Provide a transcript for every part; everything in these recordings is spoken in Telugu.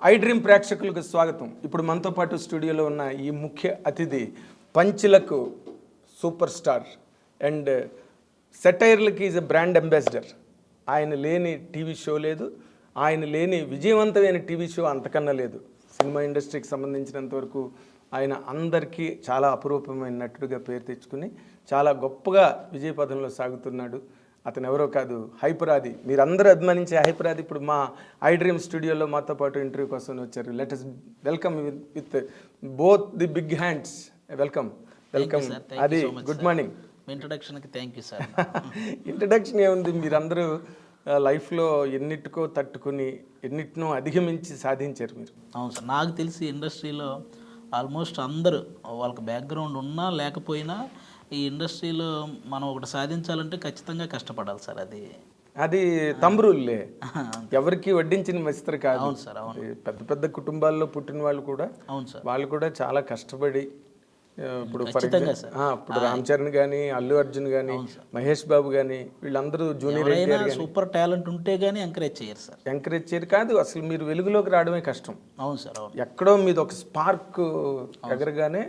ఐ డ్రీమ్ ప్రేక్షకులకు స్వాగతం. ఇప్పుడు మనతో పాటు స్టూడియోలో ఉన్న ఈ ముఖ్య అతిథి పంచులకు సూపర్ స్టార్ అండ్ సెటైర్లకి ఈజ్ ఎ బ్రాండ్ అంబాసిడర్. ఆయన లేని టీవీ షో లేదు, ఆయన లేని విజయవంతమైన టీవీ షో అంతకన్నా లేదు. సినిమా ఇండస్ట్రీకి సంబంధించినంత వరకు ఆయన అందరికీ చాలా అపురూపమైన నటుడిగా పేరు తెచ్చుకుని చాలా గొప్పగా విజయపథంలో సాగుతున్నాడు. అతను ఎవరో కాదు, హైపరాది. మీరందరూ అభిమానించే హైపరాది ఇప్పుడు మా ఐ డ్రీమ్ స్టూడియోలో మాతో పాటు ఇంటర్వ్యూ కోసం వచ్చారు. Let us welcome with both the big hands. Welcome. అది గుడ్ మార్నింగ్. ఇంట్రొడక్షన్కి థ్యాంక్ యూ సార్. ఇంట్రడక్షన్ ఏముంది, మీరందరూ లైఫ్లో ఎన్నిటికో తట్టుకుని ఎన్నిటినో అధిగమించి సాధించారు మీరు. అవును సార్, నాకు తెలిసి ఇండస్ట్రీలో ఆల్మోస్ట్ అందరూ వాళ్ళకి బ్యాక్గ్రౌండ్ ఉన్నా లేకపోయినా ఈ ఇండస్ట్రీలో మనం ఒకటి సాధించాలంటే ఖచ్చితంగా కష్టపడాలి సార్. అది తమ్ముళ్ళే, ఎవరికి వడ్డించిన విస్తర కాదు. అవును సార్, అవును. పెద్ద పెద్ద కుటుంబాల్లో పుట్టిన వాళ్ళు కూడా, అవును సార్, వాళ్ళు కూడా చాలా కష్టపడి ఇప్పుడు ఇప్పుడు రామ్ చరణ్ కానీ, అల్లు అర్జున్ కానీ, మహేష్ బాబు కానీ, వీళ్ళందరూ జూనియర్ సూపర్ టాలెంట్ ఉంటే కానీ ఎంకరేజ్ చేయరు సార్. ఎంకరేజ్ చేయరు కాదు, అసలు మీరు వెలుగులోకి రావడమే కష్టం. అవును సార్, అవును. ఎక్కడో మీద ఒక స్పార్క్ ఎగరగానే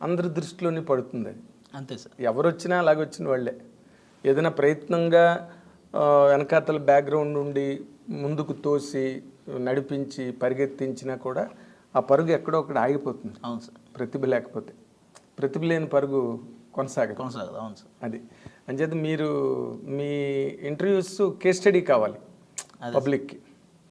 అందరి దృష్టిలోనే పడుతుంది అది. అంతే సార్. ఎవరు వచ్చినా అలాగొచ్చిన వాళ్ళే. ఏదైనా ప్రయత్నంగా వెనకాతల బ్యాక్గ్రౌండ్ నుండి ముందుకు తోసి నడిపించి పరిగెత్తించినా కూడా ఆ పరుగు ఎక్కడో ఒకటి ఆగిపోతుంది. అవును సార్. ప్రతిభ లేకపోతే, ప్రతిభ లేని పరుగు కొనసాగదు. అవును సార్. అది అంచేత మీరు మీ ఇంటర్వ్యూస్ కేస్ స్టడీ కావాలి పబ్లిక్కి.